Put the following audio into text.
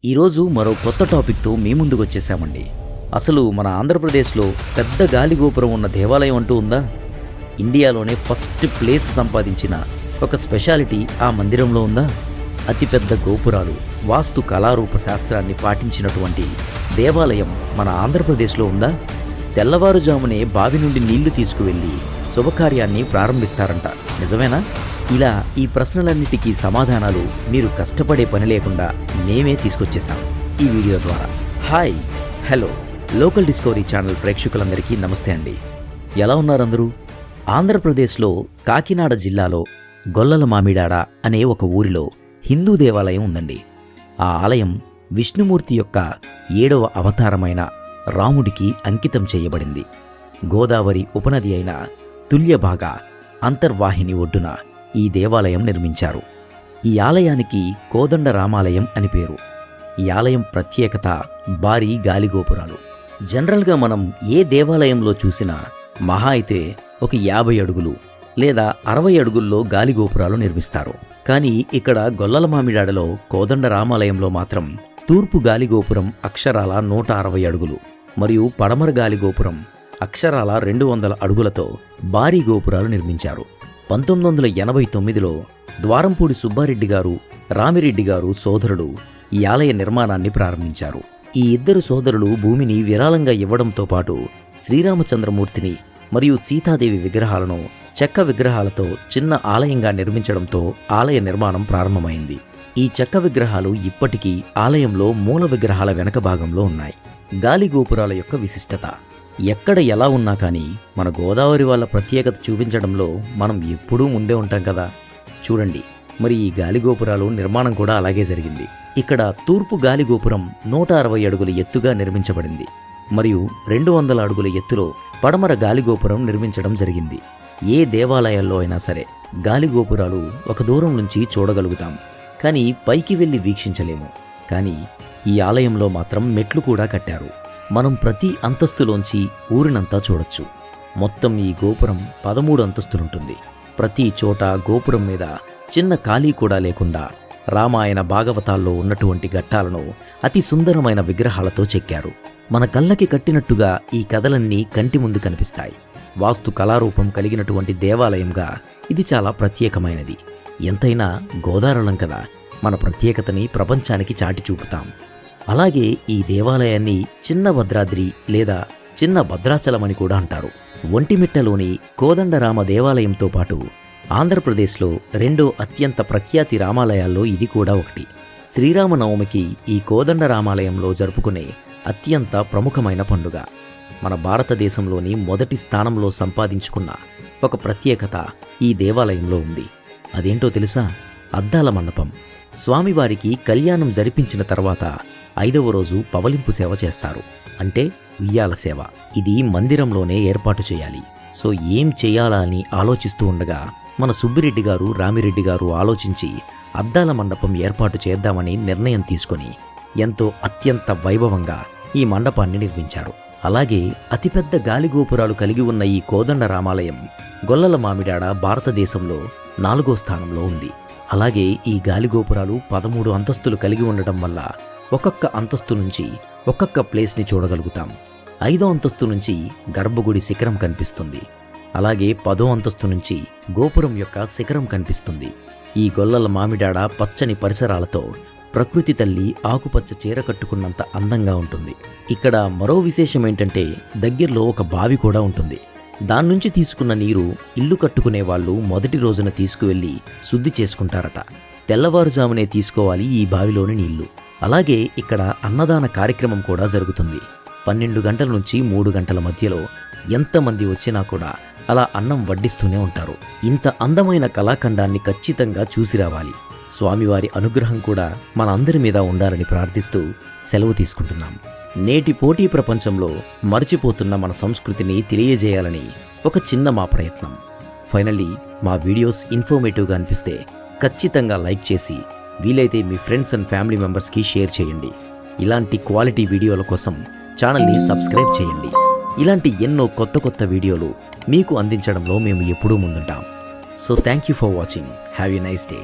ఈరోజు మరో కొత్త టాపిక్తో మీ ముందుకు వచ్చేసామండి. అసలు మన ఆంధ్రప్రదేశ్లో పెద్ద గాలిగోపురం ఉన్న దేవాలయం అంటూ ఉందా? ఇండియాలోనే ఫస్ట్ ప్లేస్ సంపాదించిన ఒక స్పెషాలిటీ ఆ మందిరంలో ఉందా? అతిపెద్ద గోపురాలు, వాస్తు కళారూప శాస్త్రాన్ని పాటించినటువంటి దేవాలయం మన ఆంధ్రప్రదేశ్లో ఉందా? తెల్లవారుజామునే బావి నుండి నీళ్లు తీసుకువెళ్ళి శుభకార్యాన్ని ప్రారంభిస్తారంట, నిజమేనా? ఇలా ఈ ప్రశ్నలన్నిటికీ సమాధానాలు మీరు కష్టపడే పని లేకుండా మేమే తీసుకొచ్చేసాం ఈ వీడియో ద్వారా. Hi, hello local discovery channel ప్రేక్షకులందరికీ నమస్తే అండి. ఎలా ఉన్నారు అందరూ? ఆంధ్రప్రదేశ్లో కాకినాడ జిల్లాలో గొల్లల మామిడాడ అనే ఒక ఊరిలో హిందూ దేవాలయం ఉందండి. ఆ ఆలయం విష్ణుమూర్తి యొక్క 7వ అవతారమైన రాముడికి అంకితం చేయబడింది. గోదావరి ఉపనది అయిన తుల్యభాగ అంతర్వాహిని ఒడ్డున ఈ దేవాలయం నిర్మించారు. ఈ ఆలయానికి కోదండ రామాలయం అని పేరు. ఈ ఆలయం ప్రత్యేకత భారీ గాలిగోపురాలు. జనరల్గా మనం ఏ దేవాలయంలో చూసినా మహా అయితే ఒక 50 అడుగులు లేదా 60 అడుగుల్లో గాలిగోపురాలు నిర్మిస్తారు. కానీ ఇక్కడ గొల్లల మామిడాడలో కోదండ రామాలయంలో మాత్రం తూర్పు గాలిగోపురం అక్షరాల 160 అడుగులు మరియు పడమర గాలిగోపురం అక్షరాల 200 అడుగులతో భారీ గోపురాలు నిర్మించారు. 1989లో ద్వారంపూడి సుబ్బారెడ్డి గారు, రామిరెడ్డి గారు సోదరుడు ఈ ఆలయ నిర్మాణాన్ని ప్రారంభించారు. ఈ ఇద్దరు సోదరులు భూమిని విరాళంగా ఇవ్వడంతో పాటు శ్రీరామచంద్రమూర్తిని మరియు సీతాదేవి విగ్రహాలను చెక్క విగ్రహాలతో చిన్న ఆలయంగా నిర్మించడంతో ఆలయ నిర్మాణం ప్రారంభమైంది. ఈ చెక్క విగ్రహాలు ఇప్పటికీ ఆలయంలో మూల విగ్రహాల వెనక భాగంలో ఉన్నాయి. గాలిగోపురాల యొక్క విశిష్టత ఎక్కడ ఎలా ఉన్నా కానీ మన గోదావరి వాళ్ళ ప్రత్యేకత చూపించడంలో మనం ఎప్పుడూ ముందే ఉంటాం కదా. చూడండి, మరి ఈ గాలిగోపురాలు నిర్మాణం కూడా అలాగే జరిగింది. ఇక్కడ తూర్పు గాలిగోపురం 160 అడుగుల ఎత్తుగా నిర్మించబడింది మరియు 200 అడుగుల ఎత్తులో పడమర గాలిగోపురం నిర్మించడం జరిగింది. ఏ దేవాలయాల్లో అయినా సరే గాలిగోపురాలు ఒక దూరం నుంచి చూడగలుగుతాం, కానీ పైకి వెళ్ళి వీక్షించలేము. కానీ ఈ ఆలయంలో మాత్రం మెట్లు కూడా కట్టారు. మనం ప్రతి అంతస్తులోంచి ఊరినంతా చూడొచ్చు. మొత్తం ఈ గోపురం 13 అంతస్తులుంటుంది. ప్రతి చోట గోపురం మీద చిన్న ఖాళీ కూడా లేకుండా రామాయణ భాగవతాల్లో ఉన్నటువంటి ఘట్టాలను అతి సుందరమైన విగ్రహాలతో చెక్కారు. మన కళ్ళకి కట్టినట్టుగా ఈ కథలన్నీ కంటి ముందు కనిపిస్తాయి. వాస్తు కళారూపం కలిగినటువంటి దేవాలయంగా ఇది చాలా ప్రత్యేకమైనది. ఎంతైనా గోదావరం కదా, మన ప్రత్యేకతని ప్రపంచానికి చాటి చూపుతాం. అలాగే ఈ దేవాలయాన్ని చిన్న భద్రాద్రి లేదా చిన్న భద్రాచలం అని కూడా అంటారు. ఒంటిమిట్టలోని కోదండరామ దేవాలయంతో పాటు ఆంధ్రప్రదేశ్లో 2వ అత్యంత ప్రఖ్యాతి రామాలయాల్లో ఇది కూడా ఒకటి. శ్రీరామనవమికి ఈ కోదండరామాలయంలో జరుపుకునే అత్యంత ప్రముఖమైన పండుగ. మన భారతదేశంలోని మొదటి స్థానంలో సంపాదించుకున్న ఒక ప్రత్యేకత ఈ దేవాలయంలో ఉంది. అదేంటో తెలుసా? అద్దాల మండపం. స్వామివారికి కళ్యాణం జరిపించిన తర్వాత 5వ రోజు పవలింపు సేవ చేస్తారు, అంటే ఉయ్యాల సేవ. ఇది మందిరంలోనే ఏర్పాటు చేయాలి. సో ఏం చేయాలా అని ఆలోచిస్తూ ఉండగా మన సుబ్బిరెడ్డి గారు, రామిరెడ్డి గారు ఆలోచించి అద్దాల మండపం ఏర్పాటు చేద్దామని నిర్ణయం తీసుకొని ఎంతో అత్యంత వైభవంగా ఈ మండపాన్ని నిర్మించారు. అలాగే అతిపెద్ద గాలిగోపురాలు కలిగి ఉన్న ఈ కోదండ రామాలయం గొల్లల మామిడాడ భారతదేశంలో 4వ స్థానంలో ఉంది. అలాగే ఈ గాలిగోపురాలు 13 అంతస్తులు కలిగి ఉండటం వల్ల ఒక్కొక్క అంతస్తు నుంచి ఒక్కొక్క ప్లేస్ని చూడగలుగుతాం. 5వ అంతస్తు నుంచి గర్భగుడి శిఖరం కనిపిస్తుంది. అలాగే 10వ అంతస్తు నుంచి గోపురం యొక్క శిఖరం కనిపిస్తుంది. ఈ గొల్లల మామిడాడ పచ్చని పరిసరాలతో ప్రకృతి తల్లి ఆకుపచ్చ చీర కట్టుకున్నంత అందంగా ఉంటుంది. ఇక్కడ మరో విశేషం ఏంటంటే దగ్గరలో ఒక బావి కూడా ఉంటుంది. దాని నుంచి తీసుకున్న నీరు ఇల్లు కట్టుకునే వాళ్ళు మొదటి రోజున తీసుకువెళ్ళి శుద్ధి చేసుకుంటారట. తెల్లవారుజామునే తీసుకోవాలి ఈ బావిలోని నీళ్లు. అలాగే ఇక్కడ అన్నదాన కార్యక్రమం కూడా జరుగుతుంది. 12 గంటల నుంచి 3 గంటల మధ్యలో ఎంతమంది వచ్చినా కూడా అలా అన్నం వడ్డిస్తూనే ఉంటారు. ఇంత అందమైన కళాఖండాన్ని ఖచ్చితంగా చూసి రావాలి. స్వామివారి అనుగ్రహం కూడా మన అందరి మీద ఉండాలని ప్రార్థిస్తూ సెలవు తీసుకుంటున్నాం. నేటి పోటీ ప్రపంచంలో మర్చిపోతున్న మన సంస్కృతిని తెలియజేయాలని ఒక చిన్న మా ప్రయత్నం. ఫైనల్లీ మా వీడియోస్ ఇన్ఫర్మేటివ్గా అనిపిస్తే ఖచ్చితంగా లైక్ చేసి వీలైతే మీ ఫ్రెండ్స్ అండ్ ఫ్యామిలీ మెంబర్స్కి షేర్ చేయండి. ఇలాంటి క్వాలిటీ వీడియోల కోసం ఛానల్ని సబ్స్క్రైబ్ చేయండి. ఇలాంటి ఎన్నో కొత్త వీడియోలు మీకు అందించడంలో మేము ఎప్పుడూ ముందుంటాం. So thank you for watching. Have a nice day.